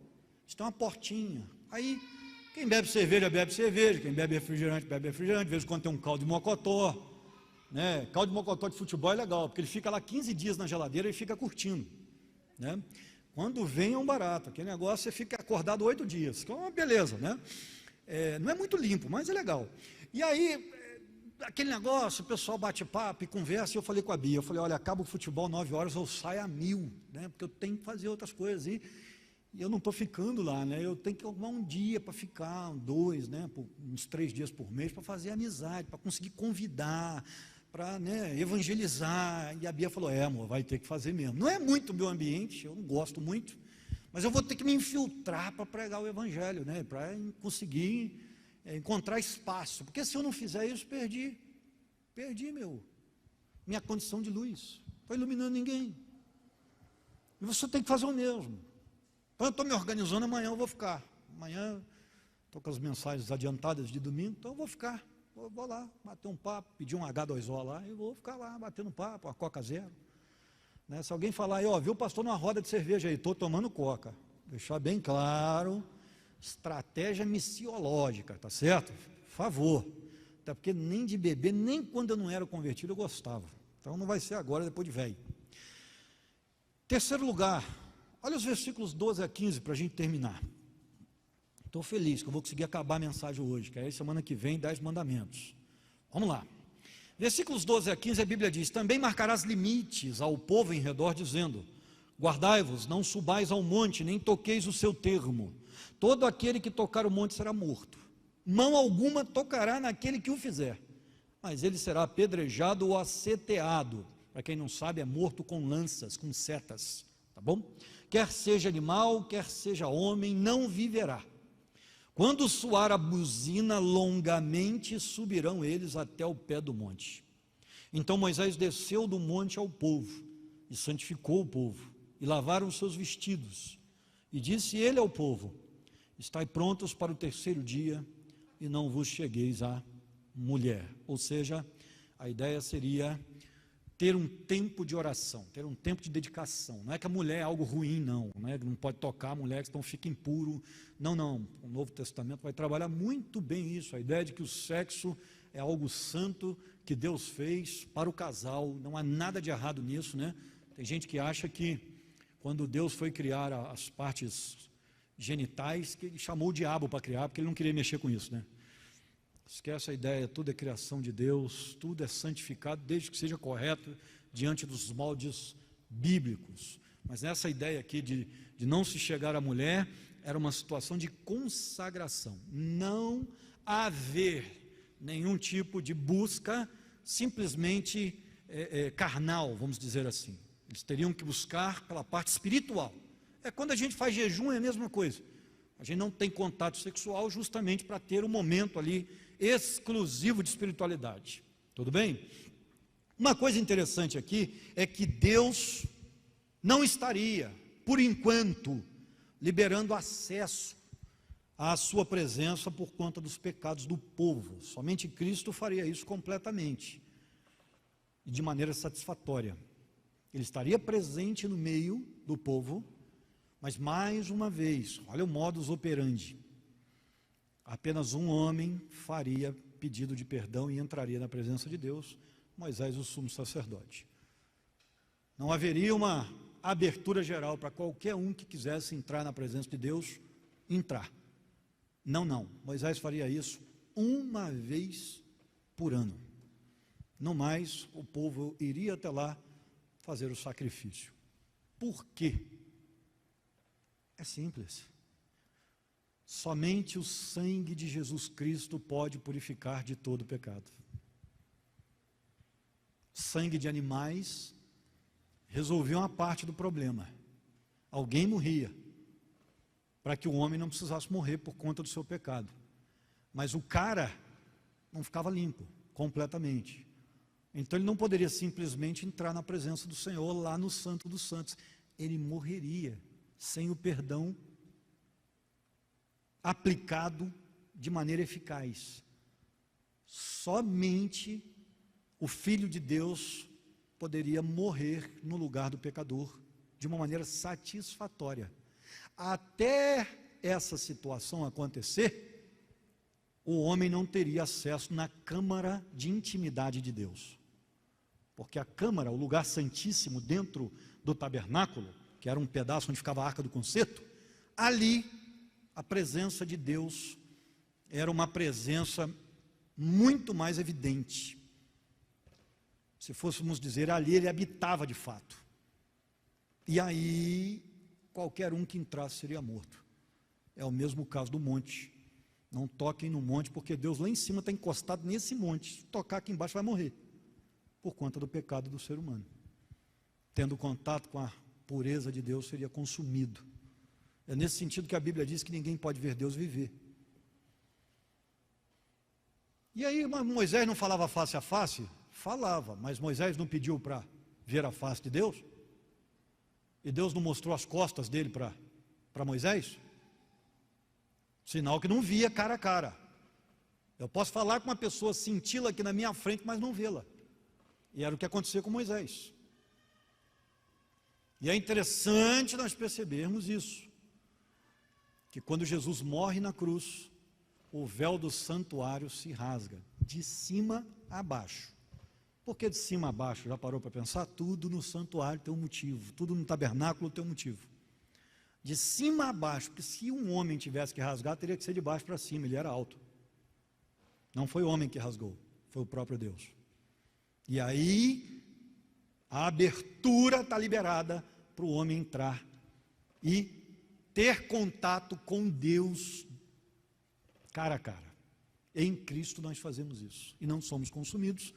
eles têm uma portinha, aí quem bebe cerveja, quem bebe refrigerante, de vez em quando tem um caldo de mocotó, né? Caldo de mocotó de futebol é legal, porque ele fica lá 15 dias na geladeira e fica curtindo, né? Quando vem é um barato, aquele negócio você fica acordado 8 dias, que é uma beleza, né? Não é muito limpo, mas é legal. E aí, aquele negócio, o pessoal bate papo e conversa, e eu falei com a Bia, eu falei, olha, acaba o futebol 9 horas, eu saio a 1000, né? Porque eu tenho que fazer outras coisas, e eu não estou ficando lá, né? Eu tenho que arrumar um dia para ficar, 2, né? Uns 3 dias por mês, para fazer amizade, para conseguir convidar, para, né, evangelizar. E a Bia falou, amor, vai ter que fazer mesmo. Não é muito o meu ambiente, eu não gosto muito, mas eu vou ter que me infiltrar para pregar o evangelho, né? Para conseguir encontrar espaço, porque se eu não fizer isso, perdi minha condição de luz, não estou iluminando ninguém. E você tem que fazer o mesmo. Então eu estou me organizando, amanhã eu vou ficar. Amanhã estou com as mensagens adiantadas de domingo, então eu vou ficar. Vou lá, bater um papo, pedir um H2O lá, e vou ficar lá, batendo papo, uma Coca Zero. Né? Se alguém falar aí, viu o pastor numa roda de cerveja aí, estou tomando Coca. Deixar bem claro, estratégia missiológica, tá certo? Por favor. Até porque nem de beber, nem quando eu não era convertido eu gostava. Então não vai ser agora, depois de velho. Terceiro lugar, olha os versículos 12 a 15 para a gente terminar. Estou feliz que eu vou conseguir acabar a mensagem hoje, que aí semana que vem 10 mandamentos. Vamos lá. Versículos 12 a 15 a Bíblia diz, também marcarás limites ao povo em redor, dizendo, Guardai-vos, não subais ao monte, nem toqueis o seu termo. Todo aquele que tocar o monte será morto. Mão alguma tocará naquele que o fizer, mas ele será apedrejado ou aceteado. Para quem não sabe, é morto com lanças, com setas, tá bom? Quer seja animal, quer seja homem, não viverá. Quando soar a buzina, longamente subirão eles até o pé do monte. Então Moisés desceu do monte ao povo, e santificou o povo, e lavaram os seus vestidos. E disse ele ao povo: estai prontos para o terceiro dia, e não vos chegueis à mulher. Ou seja, a ideia seria ter um tempo de oração, ter um tempo de dedicação. Não é que a mulher é algo ruim, não é que não pode tocar a mulher, que então fica impuro. Não, o Novo Testamento vai trabalhar muito bem isso, a ideia de que o sexo é algo santo que Deus fez para o casal, não há nada de errado nisso, né? Tem gente que acha que quando Deus foi criar as partes genitais, que ele chamou o diabo para criar, porque ele não queria mexer com isso, né? Esquece a ideia, tudo é criação de Deus, tudo é santificado, desde que seja correto diante dos moldes bíblicos. Mas nessa ideia aqui de não se chegar à mulher, era uma situação de consagração, não haver nenhum tipo de busca simplesmente carnal, vamos dizer assim. Eles teriam que buscar pela parte espiritual. Quando a gente faz jejum é a mesma coisa, a gente não tem contato sexual justamente para ter um momento ali exclusivo de espiritualidade, tudo bem? Uma coisa interessante aqui é que Deus não estaria, por enquanto, liberando acesso à sua presença por conta dos pecados do povo. Somente Cristo faria isso completamente e de maneira satisfatória. Ele estaria presente no meio do povo, mas mais uma vez, olha o modus operandi. Apenas um homem faria pedido de perdão e entraria na presença de Deus, Moisés, o sumo sacerdote. Não haveria uma abertura geral para qualquer um que quisesse entrar na presença de Deus, entrar. Não. Moisés faria isso uma vez por ano. Não mais, o povo iria até lá fazer o sacrifício. Por quê? É simples. Somente o sangue de Jesus Cristo pode purificar de todo pecado. Sangue de animais resolvia uma parte do problema. Alguém morria para que o homem não precisasse morrer por conta do seu pecado. Mas o cara não ficava limpo completamente. Então ele não poderia simplesmente entrar na presença do Senhor lá no Santo dos Santos. Ele morreria sem o perdão aplicado de maneira eficaz. Somente o Filho de Deus poderia morrer no lugar do pecador de uma maneira satisfatória. Até essa situação acontecer, o homem não teria acesso na câmara de intimidade de Deus. Porque a câmara, o lugar santíssimo dentro do tabernáculo, que era um pedaço onde ficava a arca do concerto, ali a presença de Deus era uma presença muito mais evidente. Se fôssemos dizer, ali ele habitava de fato. E aí, qualquer um que entrasse seria morto. É o mesmo caso do monte. Não toquem no monte, porque Deus lá em cima está encostado nesse monte. Se tocar aqui embaixo vai morrer, por conta do pecado do ser humano. Tendo contato com a pureza de Deus, seria consumido. É nesse sentido que a Bíblia diz que ninguém pode ver Deus viver. E aí Moisés não falava face a face? Falava, mas Moisés não pediu para ver a face de Deus? E Deus não mostrou as costas dele para Moisés? Sinal que não via cara a cara. Eu posso falar com uma pessoa, senti-la aqui na minha frente, mas não vê-la. E era o que acontecia com Moisés. E é interessante nós percebermos isso, que quando Jesus morre na cruz, o véu do santuário se rasga, de cima a baixo. Por que de cima a baixo? Já parou para pensar? Tudo no santuário tem um motivo, tudo no tabernáculo tem um motivo. De cima a baixo, porque se um homem tivesse que rasgar, teria que ser de baixo para cima, ele era alto. Não foi o homem que rasgou, foi o próprio Deus. E aí, a abertura está liberada para para o homem entrar e ter contato com Deus cara a cara. Em Cristo nós fazemos isso e não somos consumidos,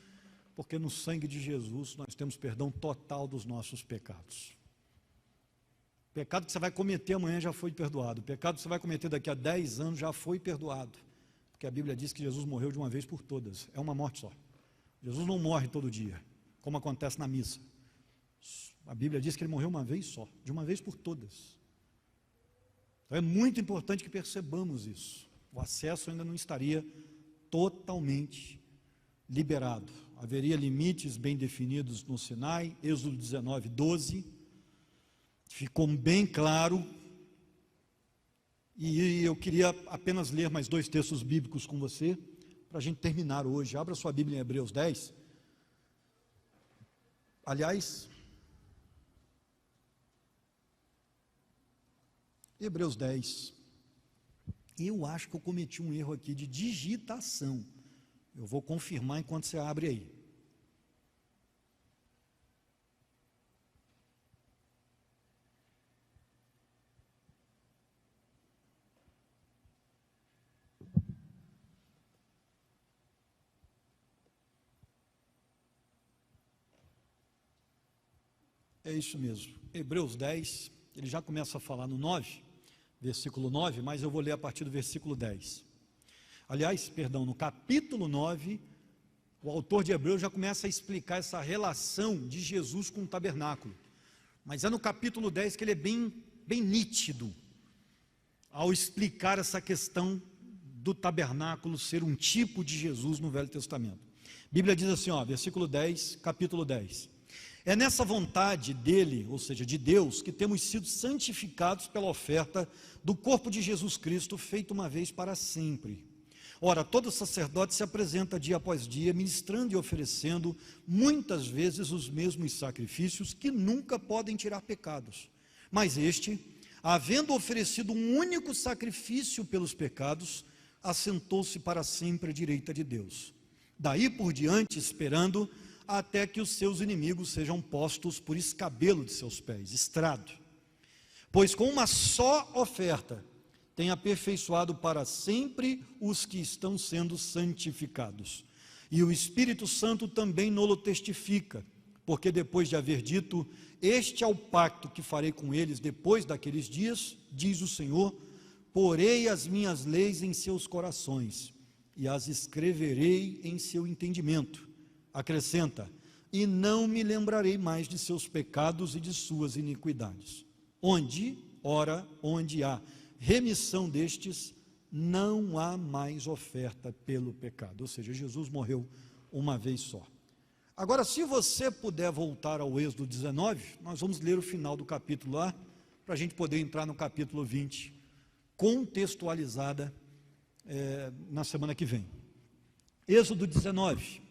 porque no sangue de Jesus nós temos perdão total dos nossos pecados. O pecado que você vai cometer amanhã já foi perdoado, o pecado que você vai cometer daqui a 10 anos já foi perdoado, porque a Bíblia diz que Jesus morreu de uma vez por todas, é uma morte só. Jesus não morre todo dia, como acontece na missa. A Bíblia diz que ele morreu uma vez só, de uma vez por todas. Então é muito importante que percebamos isso. O acesso ainda não estaria totalmente liberado. Haveria limites bem definidos no Sinai, Êxodo 19, 12, ficou bem claro. E eu queria apenas ler mais 2 textos bíblicos com você, para a gente terminar hoje. Abra sua Bíblia em Hebreus 10. Aliás, Hebreus 10. Eu acho que eu cometi um erro aqui de digitação. Eu vou confirmar enquanto você abre aí. É isso mesmo. Hebreus 10, ele já começa a falar no 9, versículo 9, mas eu vou ler a partir do versículo 10. Aliás, perdão, no capítulo 9, o autor de Hebreus já começa a explicar essa relação de Jesus com o tabernáculo. Mas é no capítulo 10 que ele é bem nítido, ao explicar essa questão do tabernáculo ser um tipo de Jesus no Velho Testamento. A Bíblia diz assim, versículo 10, capítulo 10. É nessa vontade dele, ou seja, de Deus, que temos sido santificados pela oferta do corpo de Jesus Cristo, feito uma vez para sempre. Ora, todo sacerdote se apresenta dia após dia, ministrando e oferecendo muitas vezes os mesmos sacrifícios que nunca podem tirar pecados. Mas este, havendo oferecido um único sacrifício pelos pecados, assentou-se para sempre à direita de Deus. Daí por diante, esperando até que os seus inimigos sejam postos por escabelo de seus pés, estrado. Pois com uma só oferta tem aperfeiçoado para sempre os que estão sendo santificados. E o Espírito Santo também nolo testifica, porque depois de haver dito, este é o pacto que farei com eles depois daqueles dias, diz o Senhor, porei as minhas leis em seus corações, e as escreverei em seu entendimento. Acrescenta, e não me lembrarei mais de seus pecados e de suas iniquidades. Onde há remissão destes, não há mais oferta pelo pecado. Ou seja, Jesus morreu uma vez só. Agora, se você puder voltar ao Êxodo 19, nós vamos ler o final do capítulo lá, para a gente poder entrar no capítulo 20, contextualizada na semana que vem. Êxodo 19.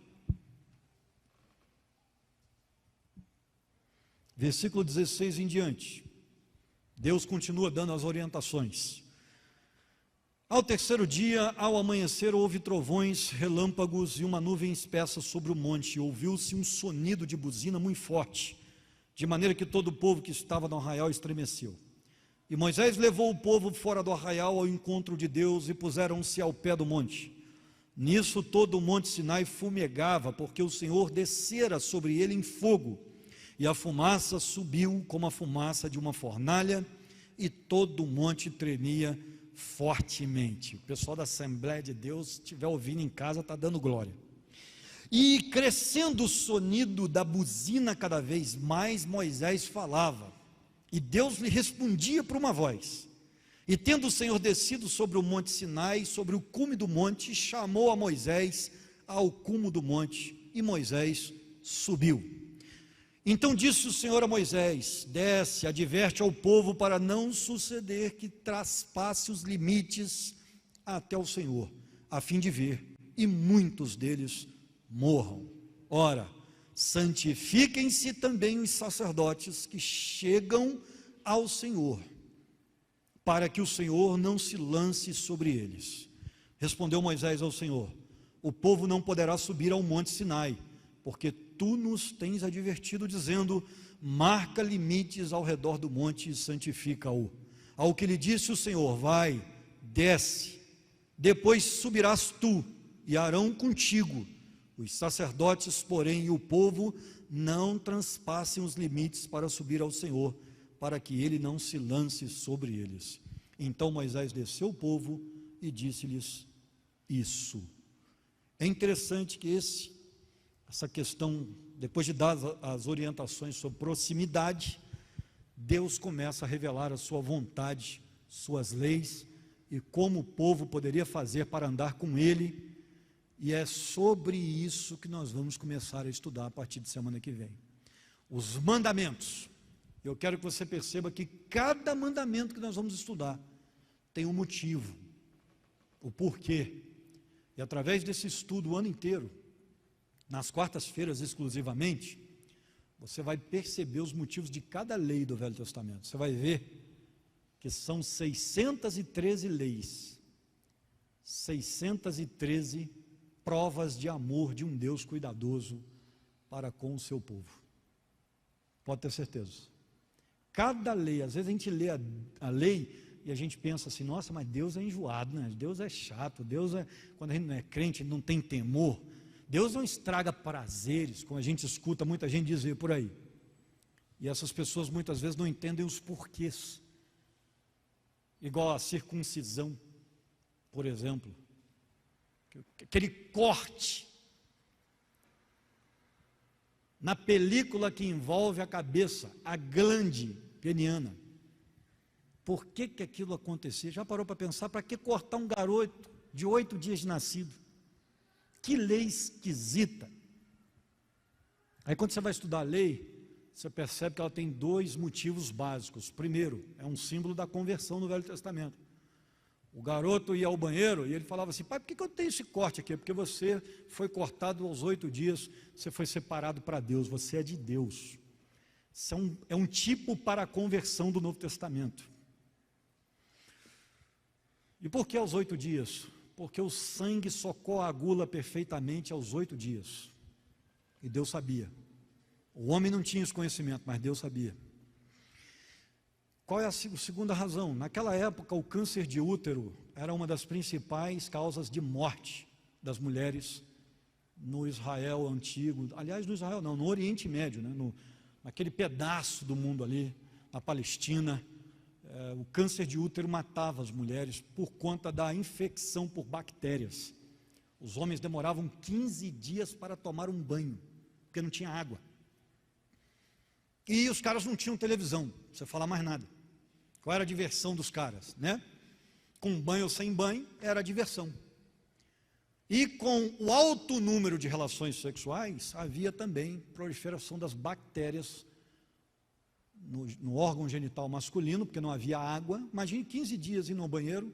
Versículo 16 em diante, Deus continua dando as orientações. Ao terceiro dia, ao amanhecer, houve trovões, relâmpagos e uma nuvem espessa sobre o monte, ouviu-se um sonido de buzina muito forte, de maneira que todo o povo que estava no arraial estremeceu. E Moisés levou o povo fora do arraial ao encontro de Deus e puseram-se ao pé do monte. Nisso todo o monte Sinai fumegava, porque o Senhor descera sobre ele em fogo, e a fumaça subiu como a fumaça de uma fornalha, e todo o monte tremia fortemente. O pessoal da Assembleia de Deus, se estiver ouvindo em casa, está dando glória. E crescendo o sonido da buzina cada vez mais, Moisés falava, e Deus lhe respondia por uma voz. E tendo o Senhor descido sobre o monte Sinai, sobre o cume do monte, chamou a Moisés ao cume do monte, e Moisés subiu. Então disse o Senhor a Moisés, desce, adverte ao povo para não suceder que traspasse os limites até o Senhor, a fim de ver, e muitos deles morram. Ora, santifiquem-se também os sacerdotes que chegam ao Senhor, para que o Senhor não se lance sobre eles. Respondeu Moisés ao Senhor, o povo não poderá subir ao monte Sinai, porque tu nos tens advertido, dizendo: marca limites ao redor do monte e santifica-o. Ao que lhe disse o Senhor: vai, desce, depois subirás tu e Arão contigo. Os sacerdotes, porém, e o povo não transpassem os limites para subir ao Senhor, para que ele não se lance sobre eles. Então Moisés desceu o povo e disse-lhes isso. É interessante que essa questão, depois de dar as orientações sobre proximidade, Deus começa a revelar a sua vontade, suas leis e como o povo poderia fazer para andar com ele. E é sobre isso que nós vamos começar a estudar a partir de semana que vem. Os mandamentos. Eu quero que você perceba que cada mandamento que nós vamos estudar tem um motivo, o porquê. E através desse estudo o ano inteiro, nas quartas-feiras exclusivamente, você vai perceber os motivos de cada lei do Velho Testamento. Você vai ver que são 613 leis, 613 provas de amor de um Deus cuidadoso para com o seu povo. Pode ter certeza. Cada lei, às vezes a gente lê a lei e a gente pensa assim: nossa, mas Deus é enjoado, né? Deus é chato, quando a gente não é crente, não tem temor. Deus não estraga prazeres, como a gente escuta muita gente dizer por aí. E essas pessoas muitas vezes não entendem os porquês. Igual a circuncisão, por exemplo. Aquele corte na película que envolve a cabeça, a glande peniana. Por que aquilo acontecia? Já parou para pensar? Para que cortar um garoto de 8 dias de nascido? Que lei esquisita. Aí quando você vai estudar a lei, você percebe que ela tem 2 motivos básicos. Primeiro, é um símbolo da conversão no Velho Testamento. O garoto ia ao banheiro e ele falava assim: pai, por que eu tenho esse corte aqui? Porque você foi cortado aos 8 dias, você foi separado para Deus, você é de Deus. Isso é um tipo para a conversão do Novo Testamento. E por que aos 8 dias? Porque o sangue só coagula perfeitamente aos 8 dias. E Deus sabia. O homem não tinha esse conhecimento, mas Deus sabia. Qual é a segunda razão? Naquela época, o câncer de útero era uma das principais causas de morte das mulheres no Israel antigo. Aliás, no Israel não, no Oriente Médio, né? Naquele pedaço do mundo ali, na Palestina. O câncer de útero matava as mulheres por conta da infecção por bactérias. Os homens demoravam 15 dias para tomar um banho, porque não tinha água. E os caras não tinham televisão, não precisa falar mais nada. Qual era a diversão dos caras, né? Com banho ou sem banho, era a diversão. E com o alto número de relações sexuais, havia também proliferação das bactérias no órgão genital masculino, porque não havia água. Imagine 15 dias indo ao banheiro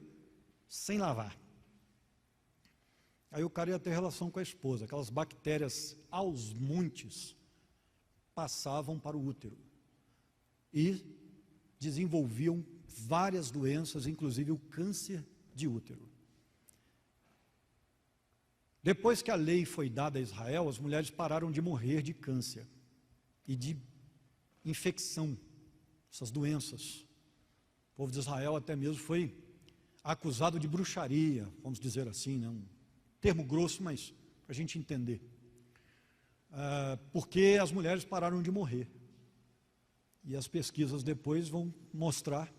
sem lavar. Aí o cara ia ter relação com a esposa, aquelas bactérias aos montes passavam para o útero e desenvolviam várias doenças, inclusive o câncer de útero. Depois que a lei foi dada a Israel, as mulheres pararam de morrer de câncer e de infecção, essas doenças. O povo de Israel até mesmo foi acusado de bruxaria, vamos dizer assim, né? Um termo grosso, mas para a gente entender. Porque as mulheres pararam de morrer. E as pesquisas depois vão mostrar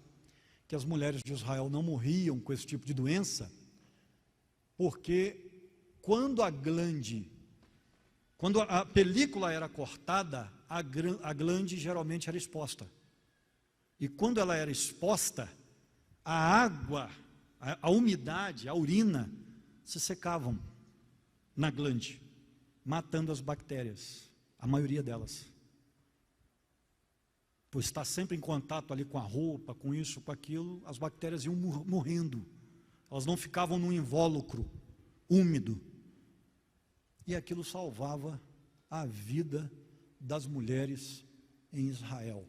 que as mulheres de Israel não morriam com esse tipo de doença, porque quando a película era cortada, a glande geralmente era exposta. E quando ela era exposta, a água, a umidade, a urina, se secavam na glande, matando as bactérias, a maioria delas. Por estar sempre em contato ali com a roupa, com isso, com aquilo, as bactérias iam morrendo. Elas não ficavam num invólucro úmido. E aquilo salvava a vida das mulheres em Israel.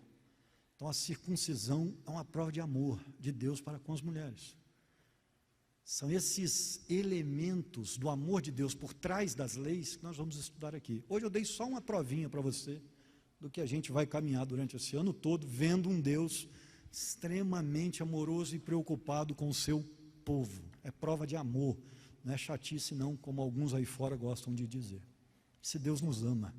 Então a circuncisão é uma prova de amor de Deus para com as mulheres. São esses elementos do amor de Deus por trás das leis que nós vamos estudar aqui. Hoje eu dei só uma provinha para você do que a gente vai caminhar durante esse ano todo, vendo um Deus extremamente amoroso e preocupado com o seu povo. É prova de amor, não é chatice não, como alguns aí fora gostam de dizer. Esse Deus nos ama.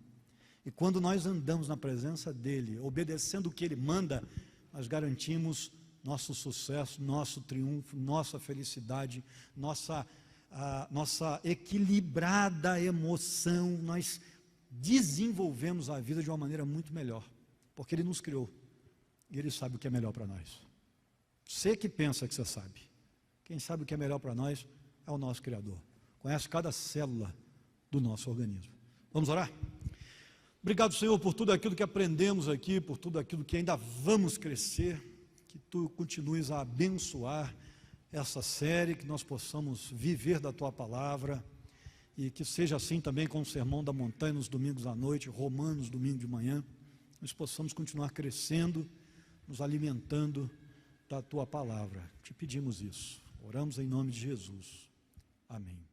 E quando nós andamos na presença dEle, obedecendo o que Ele manda, nós garantimos nosso sucesso, nosso triunfo, nossa felicidade, nossa equilibrada emoção. Nós desenvolvemos a vida de uma maneira muito melhor, porque Ele nos criou e Ele sabe o que é melhor para nós. Você que pensa que você sabe, quem sabe o que é melhor para nós é o nosso Criador, conhece cada célula do nosso organismo. Vamos orar? Obrigado, Senhor, por tudo aquilo que aprendemos aqui, por tudo aquilo que ainda vamos crescer, que Tu continues a abençoar essa série, que nós possamos viver da Tua palavra, e que seja assim também com o Sermão da Montanha nos domingos à noite, Romanos domingo de manhã, nós possamos continuar crescendo, nos alimentando da Tua palavra. Te pedimos isso, oramos em nome de Jesus, amém.